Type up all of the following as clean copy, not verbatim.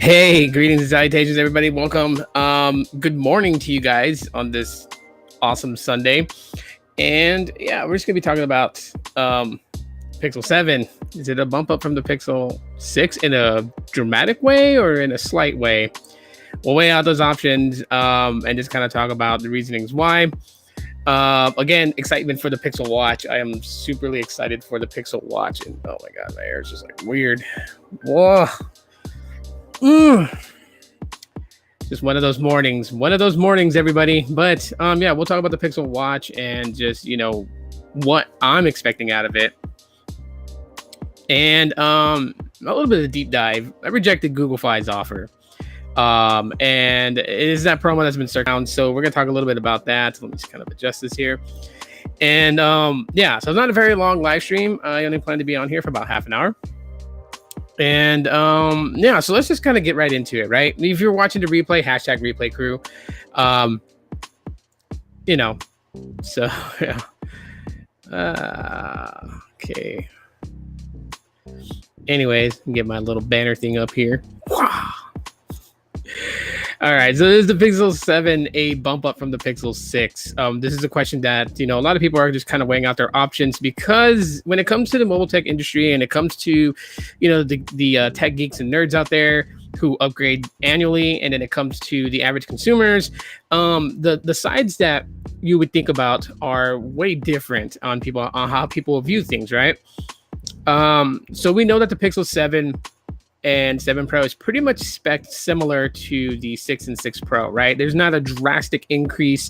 Hey, greetings and salutations, everybody. Welcome. Good morning to you guys on this awesome Sunday. And yeah, we're just gonna be talking about Pixel 7. Is it a bump up from the Pixel 6 in a dramatic way or in a slight way? We'll weigh out those options and just kind of talk about the reasonings why. Again, excitement for the Pixel Watch. I am superly excited for the Pixel Watch. And oh my god, my hair is just like weird. Whoa. Just one of those mornings, everybody. But yeah, we'll talk about the Pixel Watch and just what I'm expecting out of it, and a little bit of a deep dive. I rejected Google Fi's offer, and it is that promo that's been circling around. So we're gonna talk a little bit about that. Let me just kind of adjust this here, and yeah, so it's not a very long live stream. I only plan to be on here for about half an hour. And yeah, so let's just kind of get right into it, right? If you're watching the replay, hashtag replay crew. So yeah. Okay. Anyways, get my little banner thing up here. All right, so this is the Pixel 7, a bump up from the Pixel 6. This is a question that, a lot of people are just kind of weighing out their options, because when it comes to the mobile tech industry and it comes to, the tech geeks and nerds out there who upgrade annually, and then it comes to the average consumers, the sides that you would think about are way different on how people view things, right? So we know that the Pixel 7 and 7 Pro is pretty much spec'd similar to the 6 and 6 Pro, right? There's not a drastic increase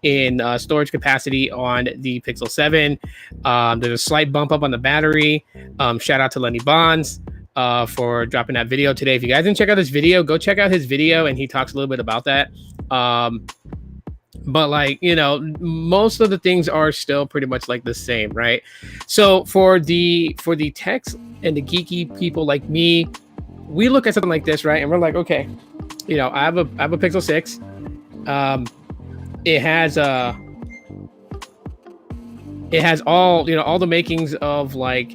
in storage capacity on the Pixel 7. There's a slight bump up on the battery. Shout out to Lenny Bonds for dropping that video today. If you guys didn't check out this video, go check out his video, and he talks a little bit about that. But most of the things are still pretty much like the same, right? So for the techs and the geeky people like me, we look at something like this, right? And we're like, okay, I have a Pixel 6. It has all the makings of what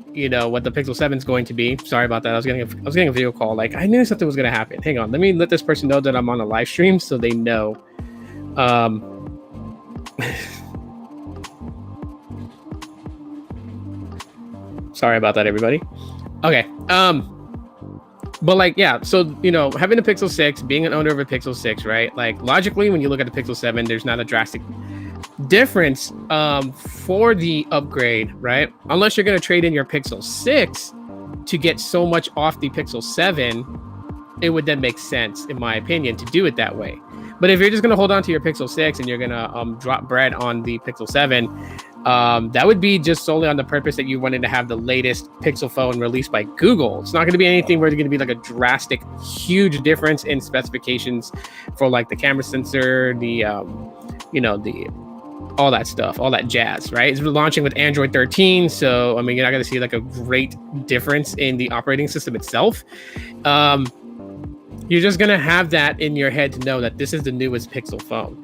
the Pixel 7 is going to be. Sorry about that. I was getting a video call. Like, I knew something was going to happen. Hang on, let me let this person know that I'm on a live stream so they know. Sorry about that, everybody. Okay. But yeah, so having a Pixel 6, being an owner of a Pixel 6, right? Like, logically, when you look at the Pixel 7, there's not a drastic difference for the upgrade, right? Unless you're going to trade in your Pixel 6 to get so much off the Pixel 7, it would then make sense, in my opinion, to do it that way. But if you're just going to hold on to your Pixel 6 and you're going to drop bread on the Pixel 7, that would be just solely on the purpose that you wanted to have the latest Pixel phone released by Google. It's not going to be anything where there's going to be like a drastic, huge difference in specifications for like the camera sensor, the all that stuff, all that jazz, right? It's launching with Android 13, so I mean, you're not going to see like a great difference in the operating system itself. You're just going to have that in your head to know that this is the newest Pixel phone.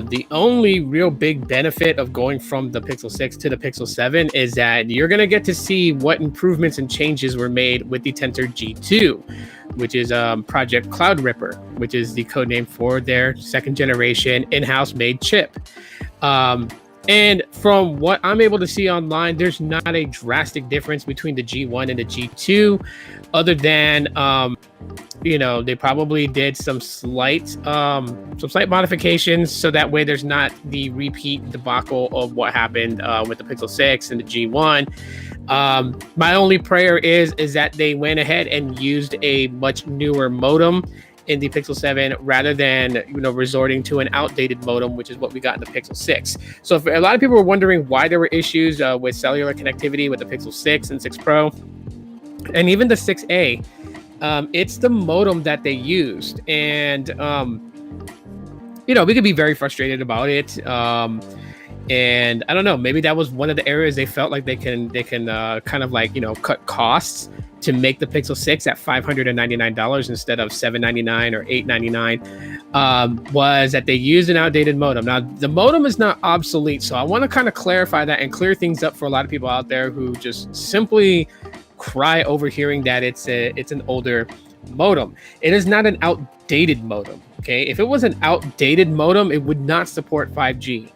The only real big benefit of going from the Pixel 6 to the Pixel 7 is that you're going to get to see what improvements and changes were made with the Tensor G2, which is Project Cloud Ripper, which is the code name for their second generation in-house made chip. And from what I'm able to see online, there's not a drastic difference between the G1 and the G2, other than they probably did some slight modifications so that way there's not the repeat debacle of what happened with the Pixel 6 and the G1. My only prayer is that they went ahead and used a much newer modem in the Pixel 7 rather than resorting to an outdated modem, which is what we got in the Pixel 6. So if a lot of people were wondering why there were issues with cellular connectivity with the Pixel 6 and 6 Pro, and even the 6A, it's the modem that they used, and we could be very frustrated about it. And I don't know, maybe that was one of the areas they felt like they can kind of like cut costs to make the Pixel 6 at $599 instead of $799 or $899, was that they used an outdated modem. Now, the modem is not obsolete, so I want to kind of clarify that and clear things up for a lot of people out there who just simply cry over hearing that it's an older modem. It is not an outdated modem. Okay, if it was an outdated modem, it would not support 5G.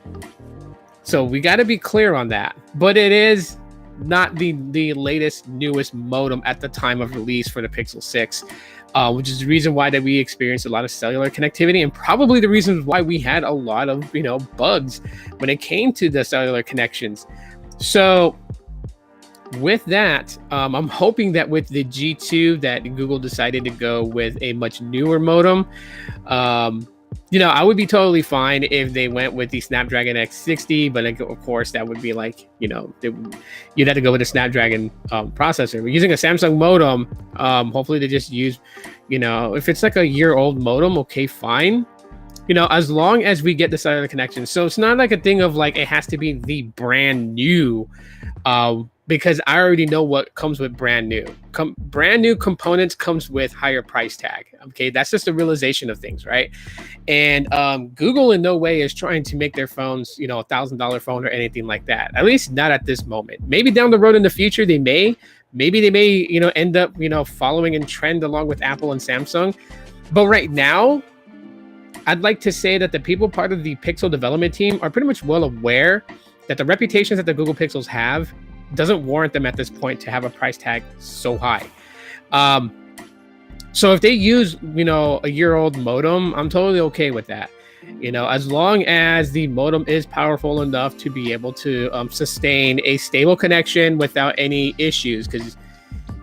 So we got to be clear on that. But it is not the latest, newest modem at the time of release for the Pixel 6, which is the reason why that we experienced a lot of cellular connectivity, and probably the reasons why we had a lot of bugs when it came to the cellular connections. So with that, I'm hoping that with the G2 that Google decided to go with a much newer modem. I would be totally fine if they went with the Snapdragon X60, but of course that would be like, you'd have to go with a Snapdragon processor. But using a Samsung modem, hopefully they just use, if it's like a year-old modem, okay, fine. As long as we get the cellular connection. So it's not like a thing of like it has to be the brand new, because I already know what comes with brand new. Brand new components comes with higher price tag. Okay, that's just the realization of things, right? And Google in no way is trying to make their phones, $1,000 phone or anything like that. At least not at this moment. Maybe down the road in the future they may. Maybe they may, end up, following in trend along with Apple and Samsung. But right now, I'd like to say that the people part of the Pixel development team are pretty much well aware that the reputations that the Google Pixels have doesn't warrant them at this point to have a price tag so high. So if they use, a year-old modem, I'm totally okay with that. As long as the modem is powerful enough to be able to sustain a stable connection without any issues. Because,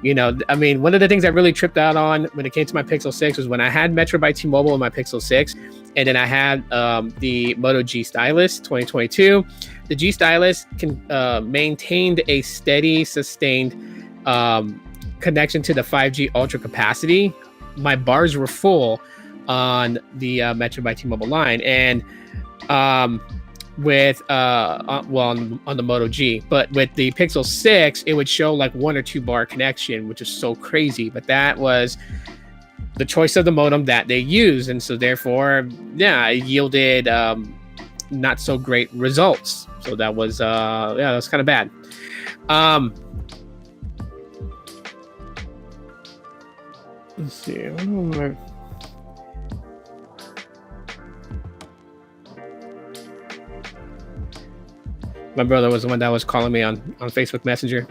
one of the things I really tripped out on when it came to my Pixel 6 was when I had Metro by T-Mobile in my Pixel 6, and then I had the Moto G Stylus 2022. The G Stylus maintained a steady, sustained connection to the 5G ultra capacity. My bars were full on the Metro by T-Mobile line, and on the Moto G, but with the Pixel 6, it would show like 1 or 2 bar connection, which is so crazy. But that was the choice of the modem that they used, and so therefore, it yielded not so great results. So that was that was kind of bad. Let's see. My brother was the one that was calling me on Facebook Messenger.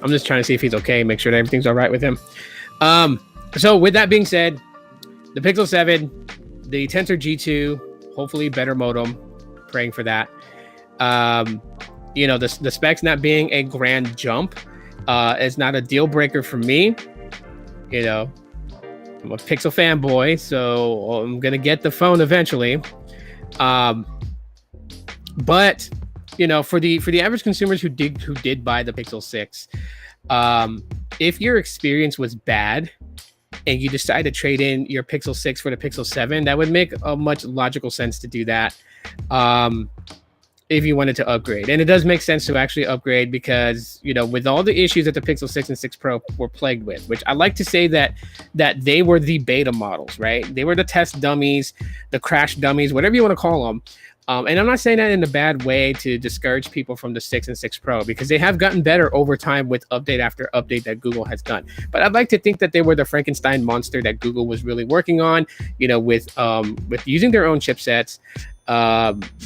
I'm just trying to see if he's okay, make sure that everything's all right with him. So with that being said, the Pixel 7, the Tensor G2, hopefully better modem, praying for that. The specs not being a grand jump is not a deal breaker for me. I'm a Pixel fanboy, so I'm gonna get the phone eventually. But for the average consumers who did buy the Pixel 6, if your experience was bad and you decide to trade in your Pixel 6 for the Pixel 7, that would make a much logical sense to do that. If you wanted to upgrade. And it does make sense to actually upgrade because, with all the issues that the Pixel 6 and 6 Pro were plagued with, which I like to say that they were the beta models, right? They were the test dummies, the crash dummies, whatever you want to call them. And I'm not saying that in a bad way to discourage people from the 6 and 6 Pro, because they have gotten better over time with update after update that Google has done. But I'd like to think that they were the Frankenstein monster that Google was really working on, with using their own chipsets.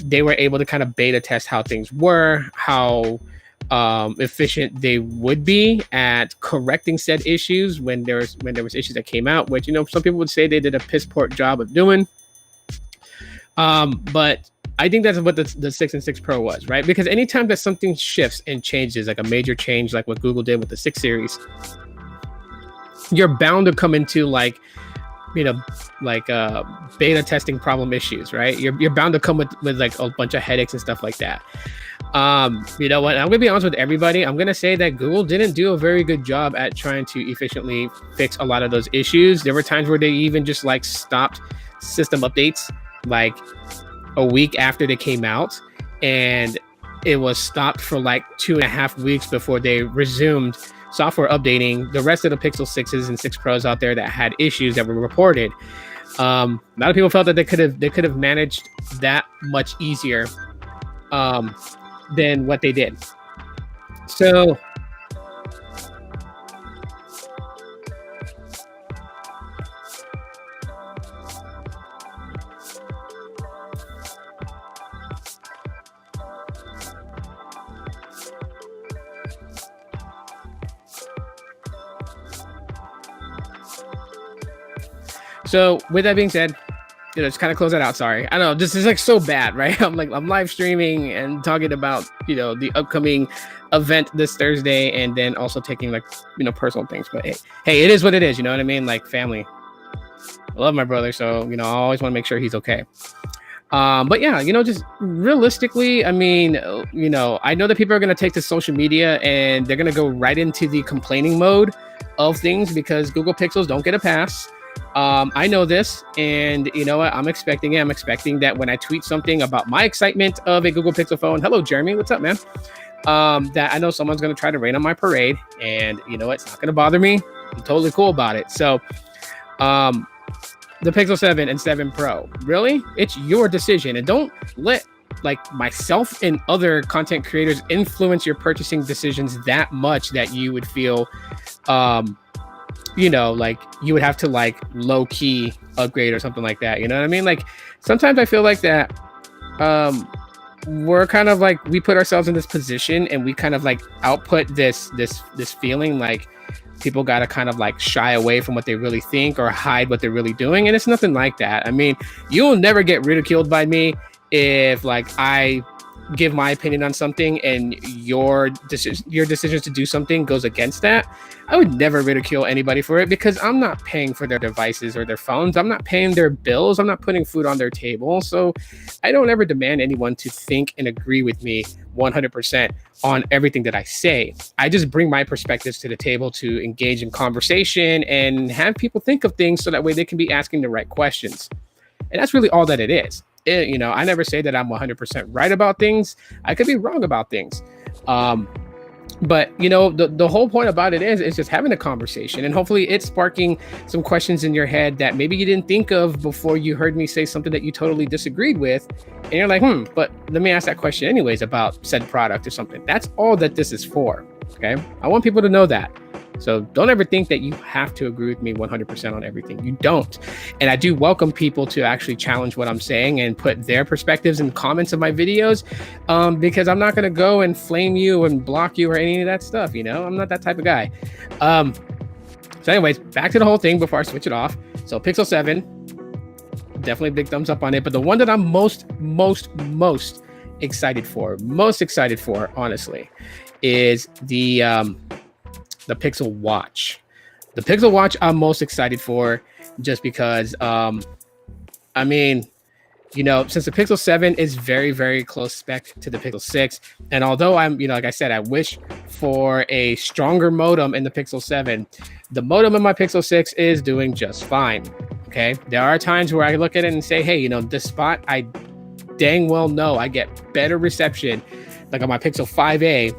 They were able to kind of beta test how things were, how efficient they would be at correcting said issues when there was issues that came out, which some people would say they did a piss poor job of doing. But I think that's what the 6 and 6 Pro was, right? Because anytime that something shifts and changes, like a major change, like what Google did with the 6 series, you're bound to come into beta testing problem issues, right? You're bound to come with like a bunch of headaches and stuff like that. You know what? I'm gonna be honest with everybody. I'm gonna say that Google didn't do a very good job at trying to efficiently fix a lot of those issues. There were times where they even just like stopped system updates like a week after they came out, and it was stopped for like 2.5 weeks before they resumed software updating the rest of the Pixel 6s and 6 Pros out there that had issues that were reported. A lot of people felt that they could have managed that much easier than what they did. So So with that being said, just kind of close that out. Sorry, I know this is like so bad, right? I'm live streaming and talking about the upcoming event this Thursday, and then also taking like personal things. But hey, it is what it is. You know what I mean? Like family. I love my brother, so I always want to make sure he's okay. But yeah, just realistically, I mean, I know that people are going to take to social media and they're going to go right into the complaining mode of things because Google Pixels don't get a pass. I know this, and you know what? I'm expecting it. I'm expecting that when I tweet something about my excitement of a Google Pixel phone, hello, Jeremy, what's up, man? That I know someone's going to try to rain on my parade, and you know what? It's not going to bother me. I'm totally cool about it. So, the Pixel 7 and 7 Pro, really? It's your decision, and don't let like myself and other content creators influence your purchasing decisions that much that you would feel, like you would have to like low key upgrade or something like that. You know what I mean? Like sometimes I feel like that, we're kind of like, we put ourselves in this position and we kind of like output this feeling like people got to kind of like shy away from what they really think or hide what they're really doing. And it's nothing like that. I mean, you'll never get ridiculed by me if like I give my opinion on something and your decisions to do something goes against that. I would never ridicule anybody for it because I'm not paying for their devices or their phones. I'm not paying their bills. I'm not putting food on their table. So I don't ever demand anyone to think and agree with me 100% on everything that I say. I just bring my perspectives to the table to engage in conversation and have people think of things so that way they can be asking the right questions. And that's really all that it is. I never say that I'm 100% right about things. I could be wrong about things. But the whole point about it is just having a conversation, and hopefully it's sparking some questions in your head that maybe you didn't think of before you heard me say something that you totally disagreed with. And you're like, but let me ask that question anyways about said product or something. That's all that this is for. Okay. I want people to know that. So don't ever think that you have to agree with me 100% on everything. You don't. And I do welcome people to actually challenge what I'm saying and put their perspectives in comments of my videos, because I'm not going to go and flame you and block you or any of that stuff. I'm not that type of guy. So anyways, back to the whole thing before I switch it off. So Pixel 7, definitely big thumbs up on it. But the one that I'm most excited for, honestly, is the Pixel Watch. The Pixel Watch I'm most excited for just because, since the Pixel 7 is very, very close spec to the Pixel 6, and although I'm, like I said, I wish for a stronger modem in the Pixel 7, the modem in my Pixel 6 is doing just fine. Okay. There are times where I look at it and say, hey, this spot, I dang well know I get better reception, like on my Pixel 5a,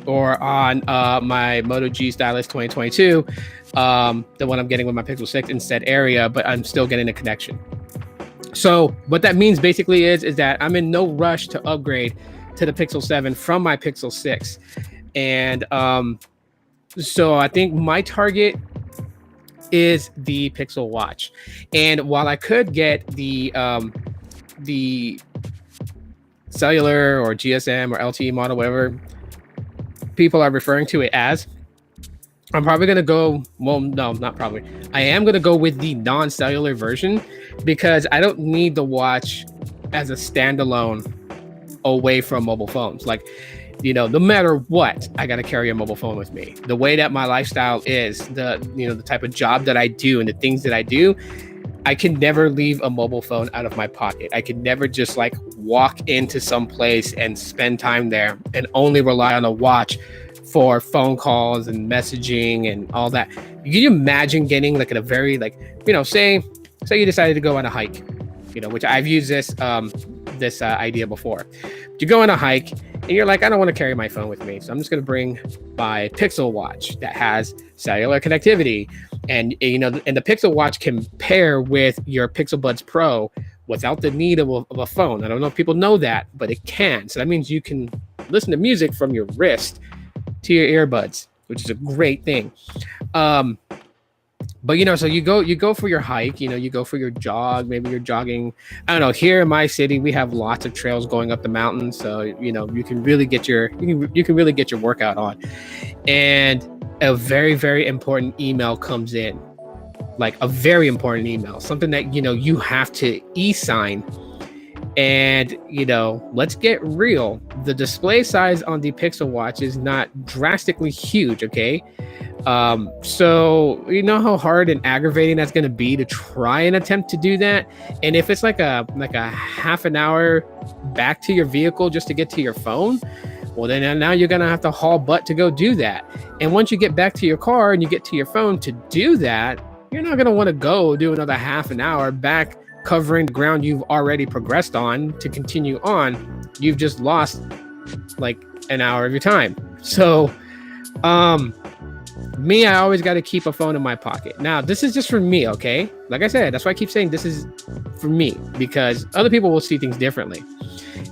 or on my Moto G Stylus 2022, the one I'm getting with my Pixel 6 in said area, but I'm still getting a connection. So what that means basically is that I'm in no rush to upgrade to the Pixel 7 from my Pixel 6. And so I think my target is the Pixel Watch. And while I could get the cellular or GSM or LTE model, whatever people are referring to it as, I'm probably going to go, well, no, not probably. I am going to go with the non-cellular version because I don't need the watch as a standalone away from mobile phones. Like, no matter what, I got to carry a mobile phone with me. The way that my lifestyle is, the type of job that I do and the things that I do, I can never leave a mobile phone out of my pocket. I can never just like walk into some place and spend time there and only rely on a watch for phone calls and messaging and all that. Can you imagine getting like a very like, say you decided to go on a hike, which I've used this idea before. You go on a hike and you're like, I don't want to carry my phone with me, so I'm just going to bring my Pixel Watch that has cellular connectivity. And and the Pixel Watch can pair with your Pixel Buds Pro without the need of a phone. I don't know if people know that, but it can. So that means you can listen to music from your wrist to your earbuds, which is a great thing. But so you go for your hike, you go for your jog, maybe you're jogging. I don't know, here in my city we have lots of trails going up the mountain, so you can really get your workout on. And a very, very important email comes in. like a very important email, something that you have to e-sign. And let's get real, the display size on the Pixel Watch is not drastically huge, okay? So you know how hard and aggravating that's going to be to try and attempt to do that. And if it's like a half an hour back to your vehicle just to get to your phone, well, then now you're going to have to haul butt to go do that. And once you get back to your car and you get to your phone to do that, you're not going to want to go do another half an hour back covering the ground you've already progressed on to continue on. You've just lost like an hour of your time. So me, I always got to keep a phone in my pocket. Now, this is just for me, okay? Like I said, that's why I keep saying this is for me, because other people will see things differently.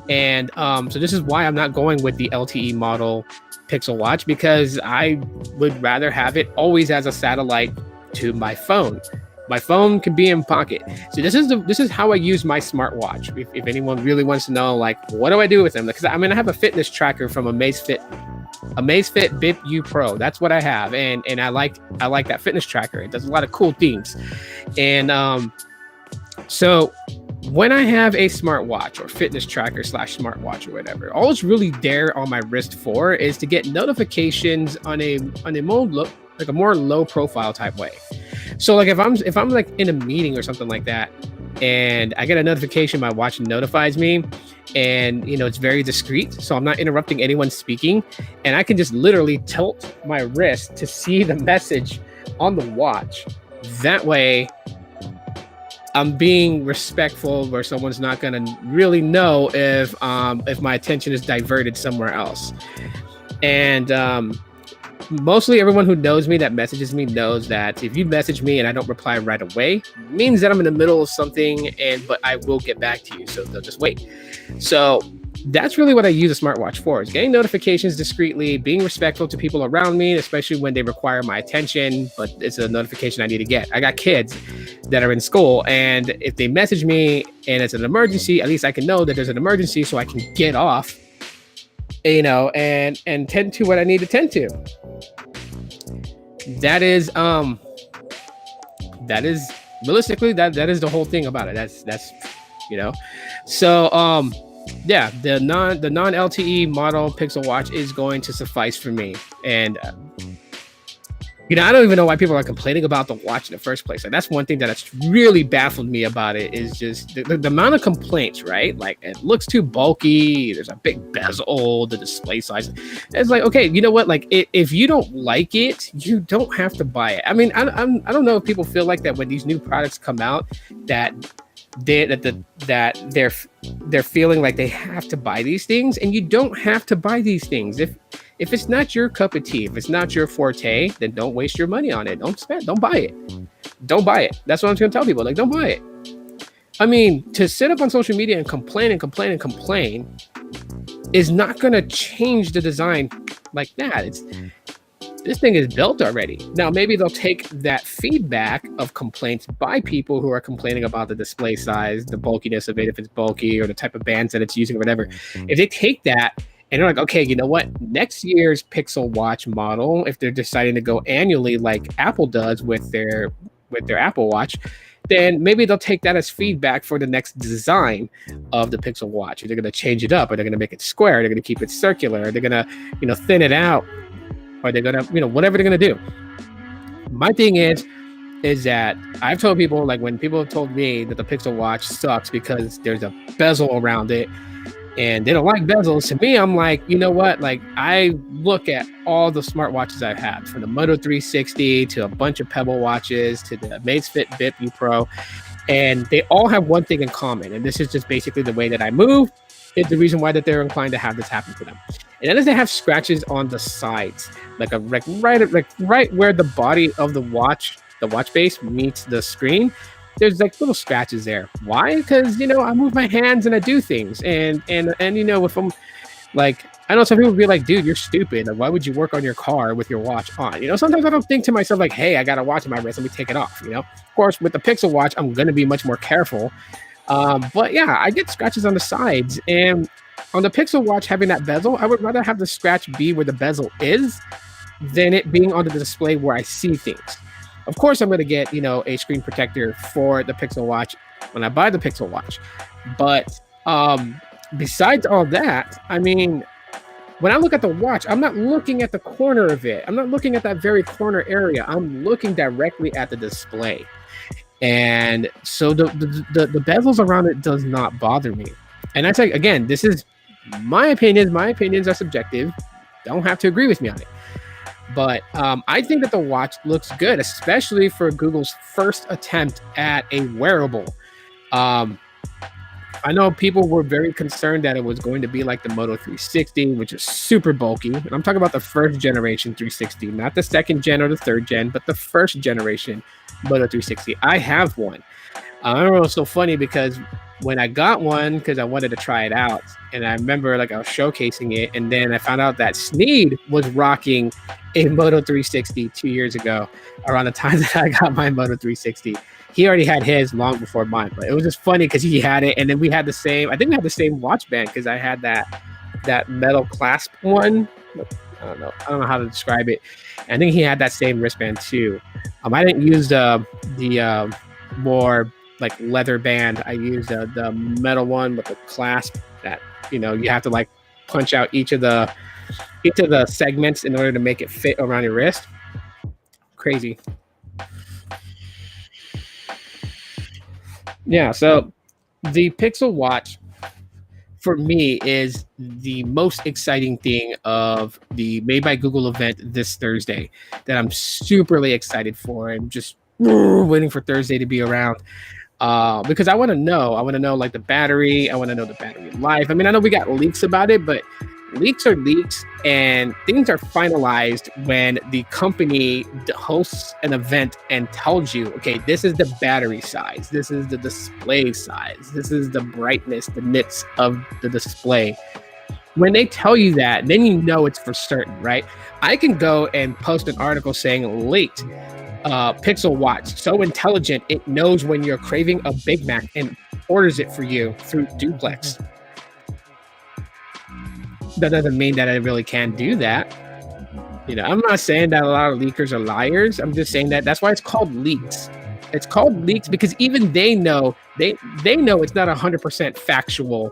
And so this is why I'm not going with the LTE model Pixel Watch, because I would rather have it always as a satellite to my phone. My phone can be in pocket. So this is how I use my smartwatch. If anyone really wants to know, like, what do I do with them? Because I have a fitness tracker from Amazfit Bip U Pro. That's what I have, and I like that fitness tracker. It does a lot of cool things. And so when I have a smartwatch or fitness tracker / smartwatch or whatever, all it's really there on my wrist for is to get notifications on a more low profile type way. So like if I'm like in a meeting or something like that, and I get a notification, my watch notifies me, and it's very discreet, so I'm not interrupting anyone speaking, and I can just literally tilt my wrist to see the message on the watch. That way I'm being respectful, where someone's not going to really know if my attention is diverted somewhere else. And mostly everyone who knows me, that messages me, knows that if you message me and I don't reply right away, it means that I'm in the middle of something, but I will get back to you, so they'll just wait. So that's really what I use a smartwatch for, is getting notifications discreetly, being respectful to people around me, especially when they require my attention, but it's a notification I need to get. I got kids that are in school, and if they message me and it's an emergency, at least I can know that there's an emergency, so I can get off, and tend to what I need to tend to. That is realistically that is the whole thing about it. That's so yeah, the non LTE model Pixel Watch is going to suffice for me. And I don't even know why people are complaining about the watch in the first place. And that's one thing that's really baffled me about it, is just the amount of complaints, right? Like, it looks too bulky. There's a big bezel, the display size. It's like, okay, you know what? Like, if you don't like it, you don't have to buy it. I mean, I don't know if people feel like that when these new products come out, that they're feeling like they have to buy these things, and you don't have to buy these things. If it's not your cup of tea, if it's not your forte, then don't waste your money on it. Don't buy it. Don't buy it. That's what I'm going to tell people. Like, don't buy it. I mean, to sit up on social media and complain is not going to change the design like that. This thing is built already. Now, maybe they'll take that feedback of complaints by people who are complaining about the display size, the bulkiness of it, if it's bulky, or the type of bands that it's using or whatever. If they take that and they're like, okay, you know what? Next year's Pixel Watch model, if they're deciding to go annually like Apple does with their Apple Watch, then maybe they'll take that as feedback for the next design of the Pixel Watch. They're going to change it up, or they're going to make it square, they're going to keep it circular, or they're going to, thin it out, or they're going to, whatever they're going to do. My thing is that I've told people, like, when people have told me that the Pixel Watch sucks because there's a bezel around it, and they don't like bezels, to me, I'm like, you know what? Like, I look at all the smartwatches I've had, from the Moto 360 to a bunch of Pebble watches to the Amazfit Bip U Pro, and they all have one thing in common, and this is just basically the way that I move is the reason why that they're inclined to have this happen to them. And that is, they have scratches on the sides, right where the body of the watch base meets the screen. There's like little scratches there. Why? Because I move my hands and I do things, and if I'm like, I know some people will be like, dude, you're stupid. Like, why would you work on your car with your watch on? Sometimes I don't think to myself like, hey, I got a watch on my wrist, let me take it off. Of course, with the Pixel Watch, I'm gonna be much more careful. But yeah, I get scratches on the sides, and on the Pixel Watch having that bezel, I would rather have the scratch be where the bezel is than it being on the display where I see things. Of course, I'm going to get, a screen protector for the Pixel Watch when I buy the Pixel Watch. But besides all that, I mean, when I look at the watch, I'm not looking at the corner of it. I'm not looking at that very corner area. I'm looking directly at the display. And so the bezels around it does not bother me. And I say, again, this is my opinions. My opinions are subjective. Don't have to agree with me on it. But I think that the watch looks good, especially for Google's first attempt at a wearable. I know people were very concerned that it was going to be like the Moto 360, which is super bulky. And I'm talking about the first generation 360, not the second gen or the third gen, but the first generation Moto 360. I have one. I remember it was so funny because when I got one, because I wanted to try it out, and I remember like I was showcasing it, and then I found out that Sneed was rocking a Moto 360 2 years ago, around the time that I got my Moto 360. He already had his long before mine, but it was just funny because he had it, and then we had the same. I think we had the same watch band because I had that metal clasp one. I don't know how to describe it. I think he had that same wristband too. I didn't use the more like leather band. I used the metal one with the clasp that you have to like punch out each of the segments in order to make it fit around your wrist. Crazy. Yeah, so the Pixel Watch for me is the most exciting thing of the Made by Google event this Thursday that I'm superly excited for. I'm just waiting for Thursday to be around because I want to know like the battery. I want to know the battery life. I mean, I know we got leaks about it, but leaks are leaks and things are finalized when the company hosts an event and tells you, okay, this is the battery size, this is the display size, this is the brightness, the nits of the display. When they tell you that, then you know it's for certain, right? I can go and post an article saying leaked Pixel Watch, so intelligent it knows when you're craving a Big Mac and orders it for you through Duplex. That doesn't mean that I really can do that. I'm not saying that a lot of leakers are liars. I'm just saying that's why it's called leaks. It's called leaks because even they know they know it's not 100% factual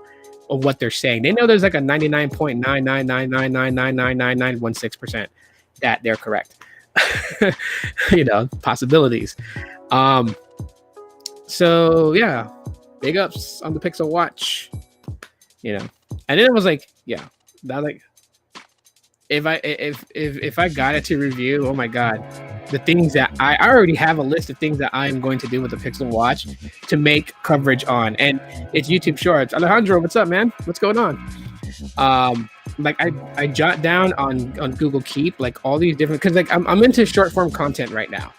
of what they're saying. They know there's like a 99.999999916% that they're correct. Possibilities. So yeah, big ups on the Pixel Watch. And then it was like, yeah. That like if I got it to review, oh my god, the things that I already have a list of things that I'm going to do with the Pixel Watch to make coverage on, and it's YouTube Shorts. Alejandro, what's up, man? What's going on? Like I jot down on Google Keep like all these different because like I'm into short form content right now.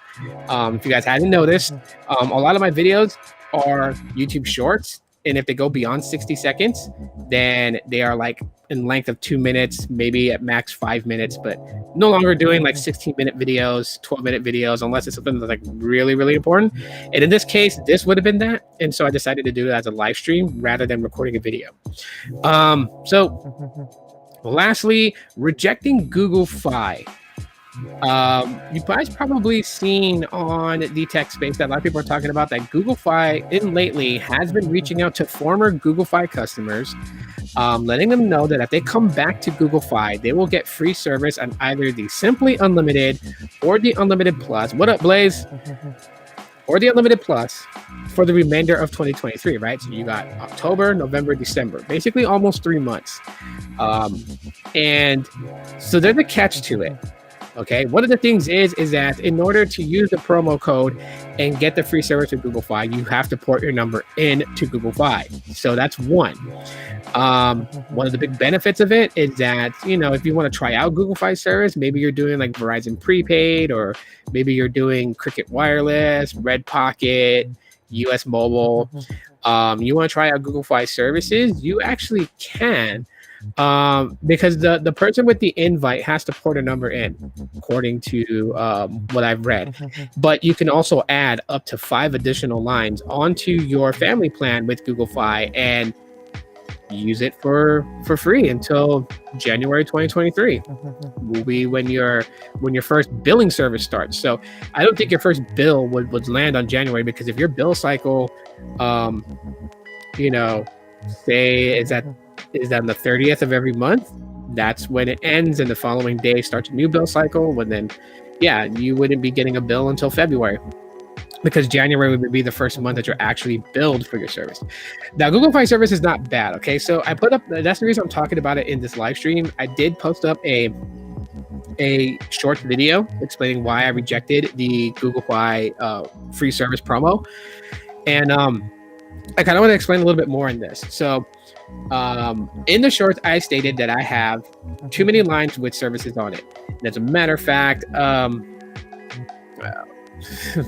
If you guys hadn't noticed, a lot of my videos are YouTube Shorts. And if they go beyond 60 seconds, then they are like in length of 2 minutes, maybe at max 5 minutes, but no longer doing like 16-minute videos, 12-minute videos, unless it's something that's like really, really important. And in this case, this would have been that. And so I decided to do it as a live stream rather than recording a video. So lastly, rejecting Google Fi. You guys probably seen on the tech space that a lot of people are talking about that Google Fi lately has been reaching out to former Google Fi customers, letting them know that if they come back to Google Fi, they will get free service on either the Simply Unlimited or the Unlimited Plus. What up, Blaze? Or the Unlimited Plus for the remainder of 2023, right? So you got October, November, December, basically almost 3 months. And so there's a catch to it. Okay, one of the things is that in order to use the promo code and get the free service with Google Fi, you have to port your number in to Google Fi. So that's one. One of the big benefits of it is that, if you want to try out Google Fi service, maybe you're doing like Verizon prepaid, or maybe you're doing Cricket Wireless, Red Pocket, US Mobile. You want to try out Google Fi services, you actually can. Because the person with the invite has to port a number in, according to what I've read. But you can also add up to 5 additional lines onto your family plan with Google Fi, and use it for free until January 2023 will be when your first billing service starts. So I don't think your first bill would land on January, because if your bill cycle, you know, say is on the 30th of every month, that's when it ends, and the following day starts a new bill cycle. When then, yeah, you wouldn't be getting a bill until February, because January would be the first month that you're actually billed for your service. Now, Google Fi service is not bad. Okay, so I put up. That's the reason I'm talking about it in this live stream. I did post up a short video explaining why I rejected the Google Fi free service promo, and I kind of want to explain a little bit more in this. So, in the shorts, I stated that I have too many lines with services on it. And as a matter of fact,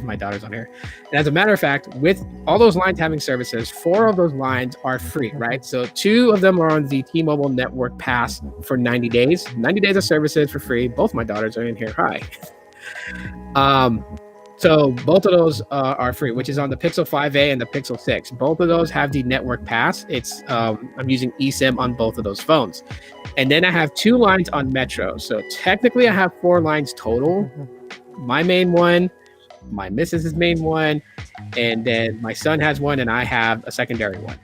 my daughter's on here. And as a matter of fact, with all those lines having services, 4 of those lines are free, right? So 2 of them are on the T-Mobile network pass for 90 days. 90 days of services for free. Both my daughters are in here. Hi. So both of those are free, which is on the Pixel 5a and the Pixel 6. Both of those have the network pass. It's I'm using eSIM on both of those phones. And then I have 2 lines on Metro. So technically I have 4 lines total. My main one, my missus's main one, and then my son has one, and I have a secondary one.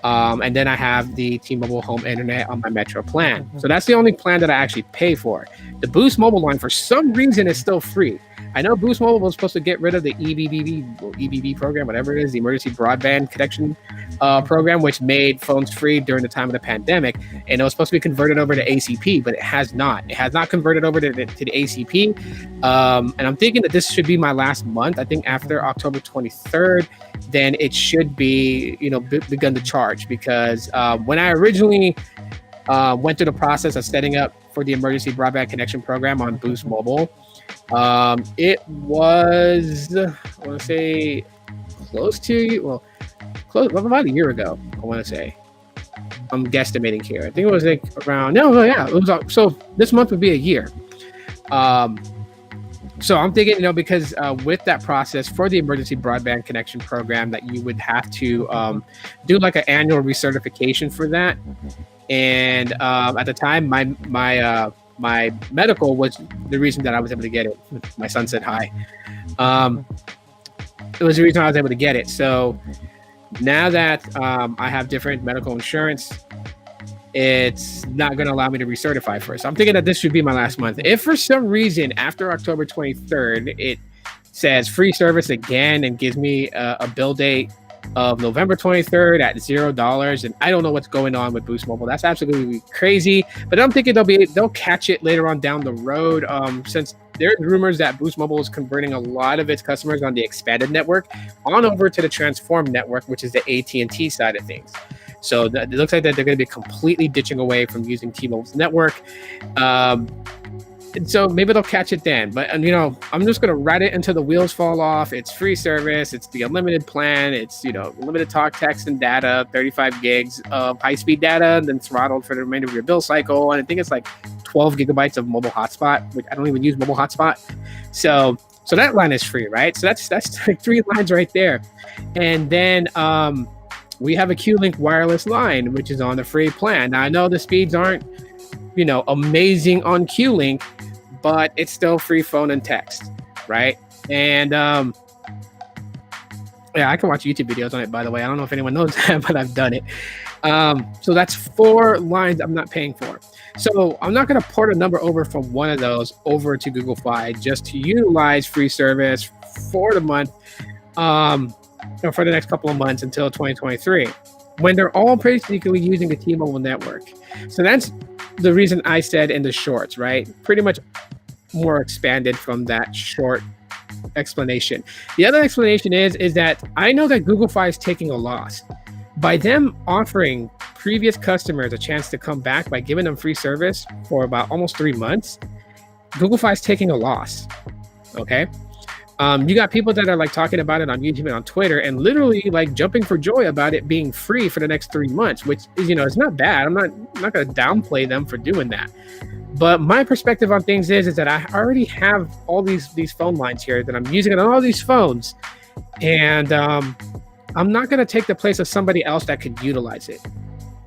And then I have the T-Mobile home internet on my Metro plan. So that's the only plan that I actually pay for. The Boost Mobile line, for some reason, is still free. I know Boost Mobile was supposed to get rid of the EBB program, whatever it is, the Emergency Broadband Connection program, which made phones free during the time of the pandemic. And it was supposed to be converted over to ACP, but it has not. It has not converted over to the ACP. And I'm thinking that this should be my last month. I think after October 23rd, then it should be, begun to charge, because when I originally went through the process of setting up for the Emergency Broadband Connection program on Boost Mobile, it was, I want to say, about a year ago, I want to say. I'm guesstimating here. I think it was like around, it was, so this month would be a year. So I'm thinking, because with that process for the Emergency Broadband Connection program, that you would have to do like an annual recertification for that. And at the time, my medical was the reason that I was able to get it. My son said hi. It was the reason I was able to get it. So now that I have different medical insurance, it's not going to allow me to recertify first. I'm thinking that this should be my last month. If for some reason after October 23rd, it says free service again and gives me a bill date of November 23rd at $0, and I don't know what's going on with Boost Mobile. That's absolutely crazy. But I'm thinking they'll catch it later on down the road, since there's rumors that Boost Mobile is converting a lot of its customers on the expanded network on over to the transformed network, which is the AT&T side of things. So it looks like that they're going to be completely ditching away from using T-Mobile's network. And so maybe they'll catch it then. But, I'm just going to ride it until the wheels fall off. It's free service. It's the unlimited plan. It's, limited talk, text, and data, 35 gigs of high-speed data, and then throttled for the remainder of your bill cycle. And I think it's like 12 gigabytes of mobile hotspot, which I don't even use mobile hotspot. So that line is free, right? So that's like 3 lines right there. And then we have a Q-Link wireless line, which is on the free plan. Now, I know the speeds aren't, amazing on Q-Link, but it's still free phone and text, right? And I can watch YouTube videos on it, by the way. I don't know if anyone knows that, but I've done it. So that's 4 lines I'm not paying for. So I'm not going to port a number over from one of those over to Google Fi just to utilize free service for the month, or for the next couple of months until 2023, when they're all basically using the T-Mobile network. So that's the reason I said in the shorts, right? Pretty much more expanded from that short explanation. The other explanation is that I know that Google Fi is taking a loss. By them offering previous customers a chance to come back by giving them free service for about almost 3 months, Google Fi is taking a loss, okay? You got people that are like talking about it on YouTube and on Twitter and literally like jumping for joy about it being free for the next 3 months, which is, it's not bad. I'm not going to downplay them for doing that. But my perspective on things is that I already have all these phone lines here that I'm using on all these phones. And I'm not going to take the place of somebody else that could utilize it.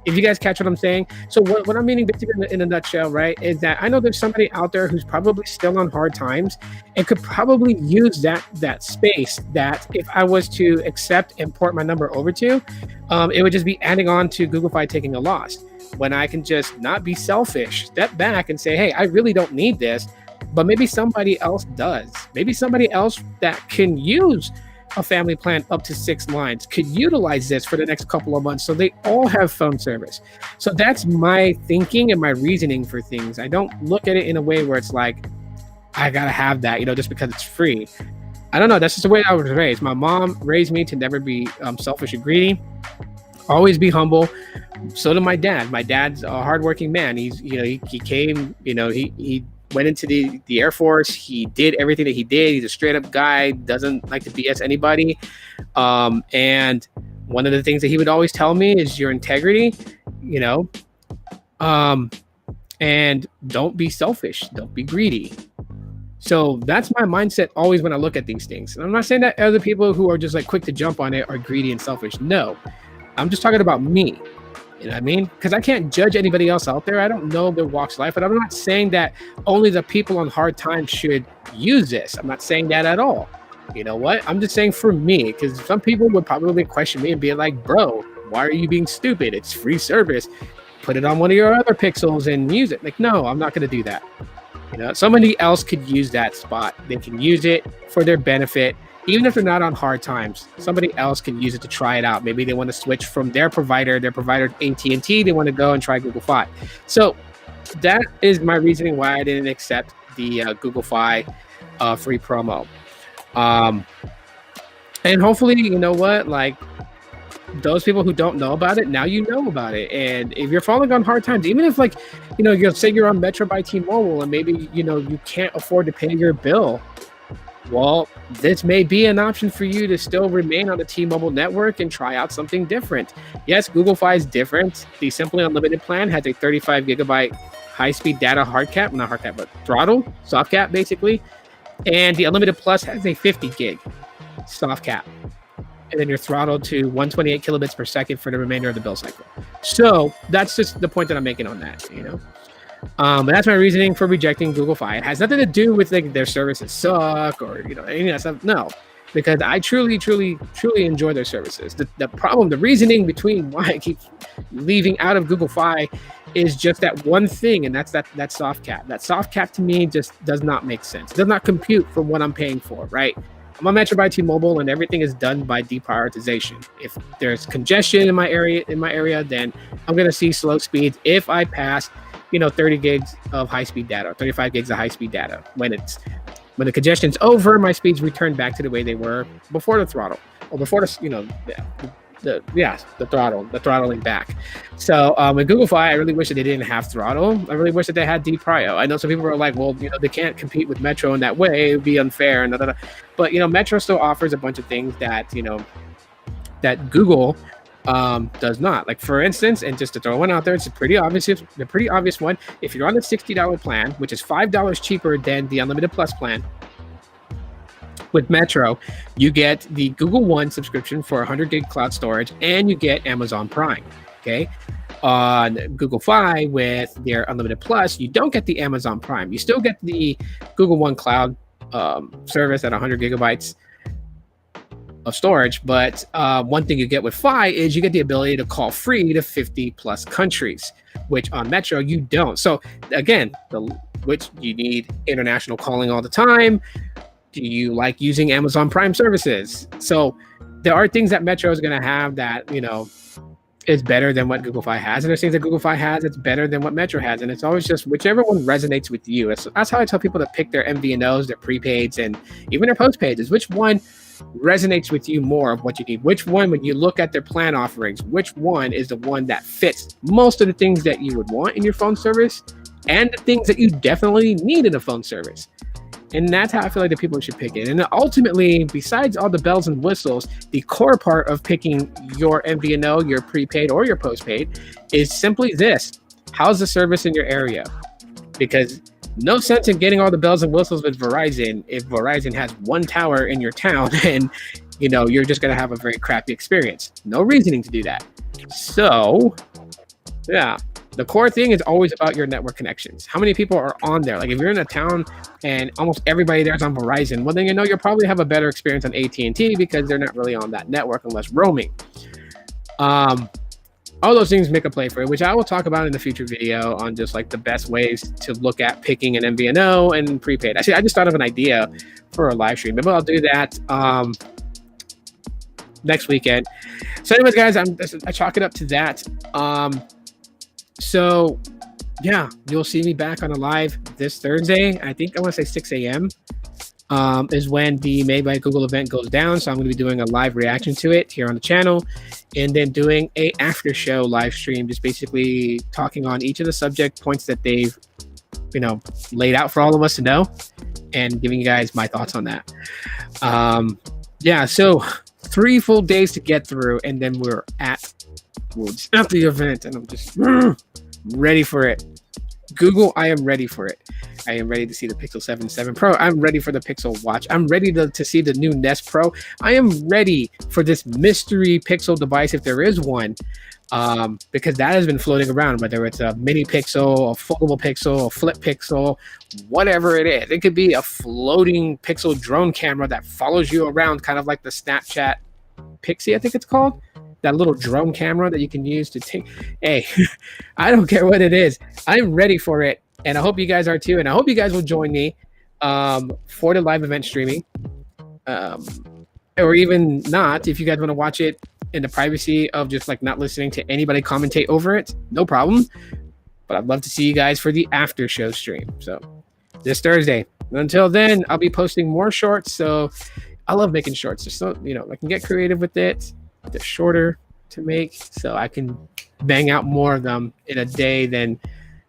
If you guys catch what I'm saying. So what I'm meaning basically in a nutshell, right, is that I know there's somebody out there who's probably still on hard times and could probably use that space that if I was to accept and port my number over to, it would just be adding on to Google Fi taking a loss. When I can just not be selfish, step back and say, hey, I really don't need this, but maybe somebody else does. Maybe somebody else that can use a family plan up to 6 lines could utilize this for the next couple of months so they all have phone service. So that's my thinking and my reasoning for things. I don't look at it in a way where it's like, I gotta have that, just because it's free. I don't know. That's just the way I was raised. My mom raised me to never be selfish and greedy. Always be humble. So did my dad. My dad's a hardworking man. He came, he went into the Air Force. He did everything that he did. He's a straight up guy, doesn't like to BS anybody. And one of the things that he would always tell me is your integrity, and don't be selfish. Don't be greedy. So that's my mindset always when I look at these things. And I'm not saying that other people who are just like quick to jump on it are greedy and selfish. No, I'm just talking about me. You know what I mean? Because I can't judge anybody else out there. I don't know their walks of life, but I'm not saying that only the people on hard times should use this. I'm not saying that at all. You know what? I'm just saying for me, because some people would probably question me and be like, bro, why are you being stupid? It's free service. Put it on one of your other pixels and use it. Like, no, I'm not going to do that. Somebody else could use that spot. They can use it for their benefit. Even if they're not on hard times, somebody else can use it to try it out. Maybe they want to switch from their provider AT&T, they want to go and try Google Fi. So that is my reasoning why I didn't accept the Google Fi free promo. And hopefully, you know what, like those people who don't know about it, now you know about it. And if you're falling on hard times, even if like, you'll say you're on Metro by T-Mobile and maybe, you can't afford to pay your bill. Well, this may be an option for you to still remain on the T-Mobile network and try out something different. Yes, Google Fi is different. The Simply Unlimited plan has a 35 gigabyte high-speed data throttle, soft cap basically. And the Unlimited Plus has a 50 gig soft cap. And then you're throttled to 128 kilobits per second for the remainder of the bill cycle. So that's just the point that I'm making on that, But that's my reasoning for rejecting Google Fi. It has nothing to do with like their services suck or any of that stuff. No, because I truly enjoy their services. The problem, the reasoning between why I keep leaving out of Google Fi is just that one thing, and that's that soft cap. That soft cap to me just does not make sense. It does not compute for what I'm paying for, right? I'm on Metro by T-Mobile, and everything is done by deprioritization. If there's congestion in my area, then I'm gonna see slow speeds. If I pass 30 gigs of high-speed data, 35 gigs of high-speed data. When the congestion's over, my speeds return back to the way they were before the throttle, or before the throttling back. So with Google Fi, I really wish that they didn't have throttle. I really wish that they had deprio. I know some people are like, well, they can't compete with Metro in that way. It would be unfair. And But Metro still offers a bunch of things that that Google does not. Like for instance, and just to throw one out there, it's a pretty obvious one. If you're on the $60 plan, which is $5 cheaper than the Unlimited Plus plan, with Metro, you get the Google One subscription for 100 gig cloud storage, and you get Amazon Prime. Okay. On Google Fi with their Unlimited Plus, you don't get the Amazon Prime. You still get the Google One cloud service at 100 gigabytes of storage, but one thing you get with Fi is you get the ability to call free to 50 plus countries, which on Metro you don't. So again, which you need international calling all the time. Do you like using Amazon Prime services? So there are things that Metro is going to have that is better than what Google Fi has, and there's things that Google Fi has that's better than what Metro has, and it's always just whichever one resonates with you. That's how I tell people to pick their MVNOs, their prepaids, and even their postpaids. Is which one resonates with you more of what you need? Which one, when you look at their plan offerings, which one is the one that fits most of the things that you would want in your phone service and the things that you definitely need in a phone service? And that's how I feel like the people should pick it. And ultimately, besides all the bells and whistles, the core part of picking your MVNO, your prepaid or your postpaid, is simply this: how's the service in your area? Because no sense in getting all the bells and whistles with Verizon if Verizon has one tower in your town and you're just going to have a very crappy experience. No reasoning to do that. So Yeah. The core thing is always about your network connections. How many people are on there? Like if you're in a town and almost everybody there's on Verizon, well then you know you'll probably have a better experience on AT&T because they're not really on that network unless roaming. All those things make a play for it, which I will talk about in the future video on just like the best ways to look at picking an MVNO and prepaid. Actually, I just thought of an idea for a live stream. Maybe I'll do that next weekend. So anyways, guys, I chalk it up to that. So yeah, you'll see me back on a live this Thursday. I think I want to say 6 a.m. Is when the Made by Google event goes down. So I'm going to be doing a live reaction to it here on the channel, and then doing a after show live stream, just basically talking on each of the subject points that they've, laid out for all of us to know, and giving you guys my thoughts on that. Yeah, so 3 full days to get through, and then we're at the event, and I'm just ready for it. Google, I am ready for it. I am ready to see the Pixel 7 Pro. I'm ready for the Pixel Watch. I'm ready to see the new Nest Pro. I am ready for this mystery Pixel device, if there is one, because that has been floating around, whether it's a mini Pixel, a foldable Pixel, a flip Pixel, whatever it is. It could be a floating Pixel drone camera that follows you around, kind of like the Snapchat Pixie, I think it's called. That little drone camera that you can use to take. Hey, I don't care what it is. I'm ready for it. And I hope you guys are too. And I hope you guys will join me for the live event streaming. Or even not, if you guys want to watch it in the privacy of just like not listening to anybody commentate over it, no problem. But I'd love to see you guys for the after show stream. So this Thursday. And until then, I'll be posting more shorts. So I love making shorts. Just so, I can get creative with it. They're shorter to make, so I can bang out more of them in a day than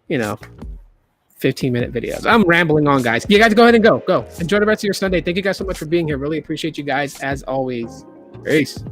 15-minute videos. I'm rambling on, guys. You guys go ahead and go enjoy the rest of your Sunday. Thank you guys so much for being here. Really appreciate you guys as always. Peace.